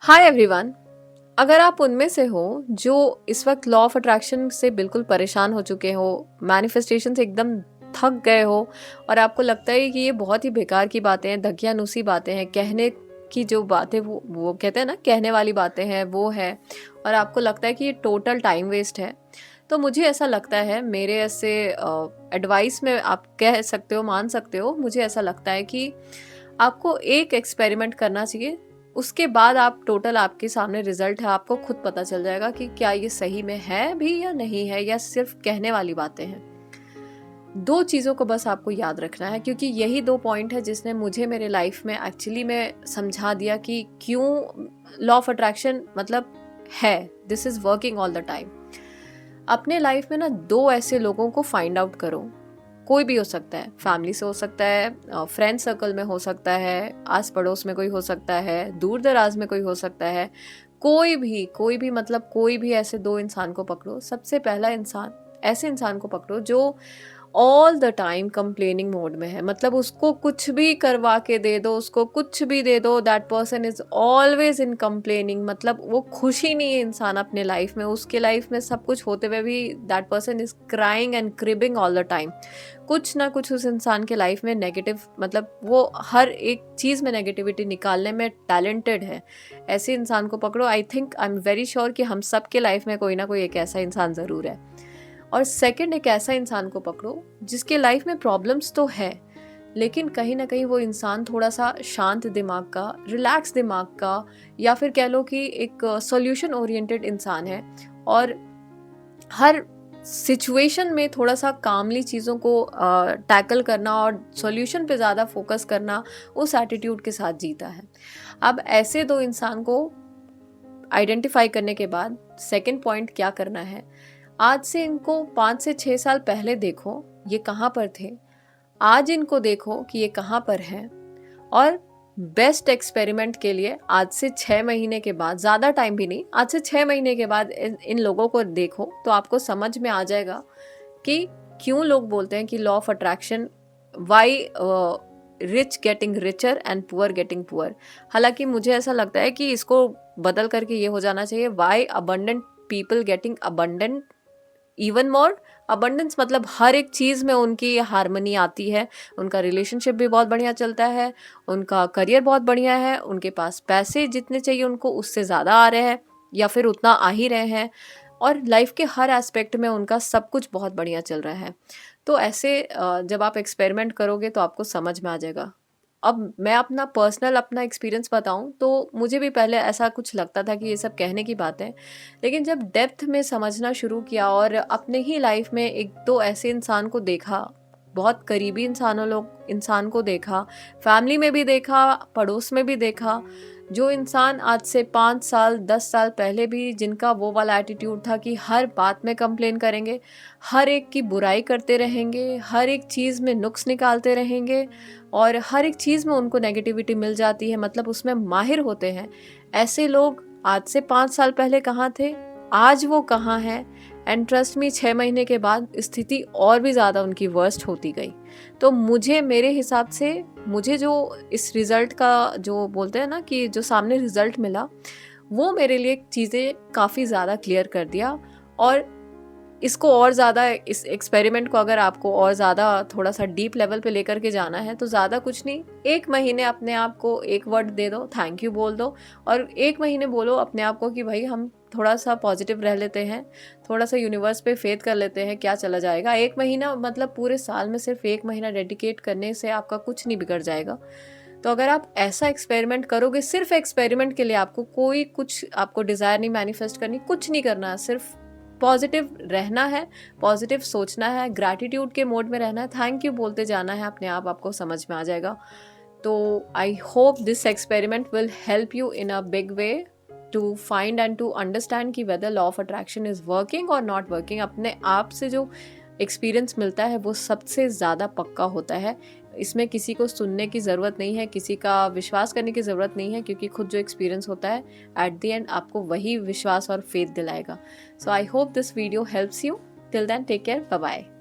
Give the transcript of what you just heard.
Hi everyone. अगर आप उनमें से हो जो इस वक्त लॉ ऑफ अट्रैक्शन से बिल्कुल परेशान हो चुके हो, मैनिफेस्टेशन से एकदम थक गए हो और आपको लगता है कि ये बहुत ही बेकार की बातें हैं, धकियानुसी बातें हैं, कहने की जो बातें वो कहते हैं ना, कहने वाली बातें हैं वो है, और आपको लगता है कि ये टोटल टाइम वेस्ट है, तो मुझे ऐसा लगता है, मेरे ऐसे एडवाइस में आप कह सकते हो, मान सकते हो, मुझे ऐसा लगता है कि आपको एक एक्सपेरिमेंट करना चाहिए। उसके बाद आप टोटल आपके सामने रिजल्ट है, आपको खुद पता चल जाएगा कि क्या ये सही में है भी या नहीं है, या सिर्फ कहने वाली बातें हैं। दो चीज़ों को बस आपको याद रखना है, क्योंकि यही दो पॉइंट है जिसने मुझे मेरे लाइफ में एक्चुअली में समझा दिया कि क्यों लॉ ऑफ अट्रैक्शन मतलब है, this is working all the time. अपने लाइफ में ना दो ऐसे लोगों को फाइंड आउट करो। कोई भी हो सकता है, फैमिली से हो सकता है, फ्रेंड सर्कल में हो सकता है, आस पड़ोस में कोई हो सकता है, दूर दराज में कोई हो सकता है, कोई भी मतलब कोई भी ऐसे दो इंसान को पकड़ो। सबसे पहला इंसान, ऐसे इंसान को पकड़ो जो all the time complaining mode में है, मतलब उसको कुछ भी करवा के दे दो, उसको कुछ भी दे दो, that person is always in complaining, मतलब वो खुश ही नहीं है इंसान अपने लाइफ में, उसके लाइफ में सब कुछ होते हुए भी that person is crying and cribbing all the time. कुछ ना कुछ उस इंसान के लाइफ में नेगेटिव, मतलब वो हर एक चीज़ में नेगेटिविटी निकालने में टैलेंटेड है। ऐसे इंसान को पकड़ो। I think, I am very sure कि हम सब के लाइफ में कोई ना कोई एक ऐसा इंसान ज़रूर है। और सेकंड, एक ऐसा इंसान को पकड़ो जिसके लाइफ में प्रॉब्लम्स तो है, लेकिन कहीं ना कहीं वो इंसान थोड़ा सा शांत दिमाग का, रिलैक्स दिमाग का, या फिर कह लो कि एक सॉल्यूशन ओरिएंटेड इंसान है, और हर सिचुएशन में थोड़ा सा कामली चीज़ों को टैकल करना और सॉल्यूशन पे ज़्यादा फोकस करना, उस एटीट्यूड के साथ जीता है। अब ऐसे दो इंसान को आइडेंटिफाई करने के बाद सेकंड पॉइंट क्या करना है, आज से इनको 5 से 6 साल पहले देखो ये कहाँ पर थे, आज इनको देखो कि ये कहाँ पर हैं, और बेस्ट एक्सपेरिमेंट के लिए आज से 6 महीने के बाद, ज़्यादा टाइम भी नहीं, आज से 6 महीने के बाद इन लोगों को देखो तो आपको समझ में आ जाएगा कि क्यों लोग बोलते हैं कि law of attraction, why rich getting richer and poor getting poor. हालांकि मुझे ऐसा लगता है कि इसको बदल करके ये हो जाना चाहिए, why abundant people getting abundant even more. Abundance मतलब हर एक चीज़ में उनकी हारमोनी आती है, उनका रिलेशनशिप भी बहुत बढ़िया चलता है, उनका करियर बहुत बढ़िया है, उनके पास पैसे जितने चाहिए उनको उससे ज़्यादा आ रहे हैं, या फिर उतना आ ही रहे हैं, और लाइफ के हर एस्पेक्ट में उनका सब कुछ बहुत बढ़िया चल रहा है। तो ऐसे जब आप एक्सपेरिमेंट करोगे तो आपको समझ में आ जाएगा। अब मैं अपना पर्सनल अपना एक्सपीरियंस बताऊं तो मुझे भी पहले ऐसा कुछ लगता था कि ये सब कहने की बातें, लेकिन जब डेप्थ में समझना शुरू किया और अपने ही लाइफ में एक दो ऐसे इंसान को देखा, बहुत करीबी इंसान को देखा, फैमिली में भी देखा, पड़ोस में भी देखा, जो इंसान आज से 5 साल 10 साल पहले भी जिनका वो वाला एटीट्यूड था कि हर बात में कंप्लेन करेंगे, हर एक की बुराई करते रहेंगे, हर एक चीज़ में नुक्स निकालते रहेंगे, और हर एक चीज़ में उनको नेगेटिविटी मिल जाती है, मतलब उसमें माहिर होते हैं। ऐसे लोग आज से 5 साल पहले कहाँ थे, आज वो कहाँ हैं, एंड ट्रस्ट मी 6 महीने के बाद स्थिति और भी ज़्यादा उनकी वर्स्ट होती गई। तो मुझे, मेरे हिसाब से, मुझे जो इस रिज़ल्ट का जो बोलते हैं ना कि जो सामने रिज़ल्ट मिला, वो मेरे लिए चीज़ें काफ़ी ज़्यादा क्लियर कर दिया। और इसको और ज़्यादा, इस एक्सपेरिमेंट को अगर आपको और ज़्यादा थोड़ा सा डीप लेवल पे लेकर के जाना है तो ज़्यादा कुछ नहीं, 1 महीने अपने आप को एक वर्ड दे दो, थैंक यू बोल दो, और 1 महीने बोलो अपने आप को कि भाई हम थोड़ा सा पॉजिटिव रह लेते हैं, थोड़ा सा यूनिवर्स पे फेथ कर लेते हैं, क्या चला जाएगा। 1 महीना मतलब पूरे साल में सिर्फ 1 महीना डेडिकेट करने से आपका कुछ नहीं बिगड़ जाएगा। तो अगर आप ऐसा एक्सपेरिमेंट करोगे, सिर्फ एक्सपेरिमेंट के लिए, आपको कोई कुछ, आपको डिज़ायर नहीं मैनिफेस्ट करनी, कुछ नहीं करना है, सिर्फ पॉजिटिव रहना है, पॉजिटिव सोचना है, ग्रैटिट्यूड के मोड में रहना है, थैंक यू बोलते जाना है, अपने आप आपको समझ में आ जाएगा। तो I hope this experiment will help you in a big way to find and to understand कि whether law of attraction is working और नॉट वर्किंग। अपने आप से जो एक्सपीरियंस मिलता है वो सबसे ज़्यादा पक्का होता है। इसमें किसी को सुनने की ज़रूरत नहीं है, किसी का विश्वास करने की ज़रूरत नहीं है, क्योंकि खुद जो एक्सपीरियंस होता है एट द एंड आपको वही विश्वास और फेथ दिलाएगा। So I hope this video helps you. Till then take care, bye bye.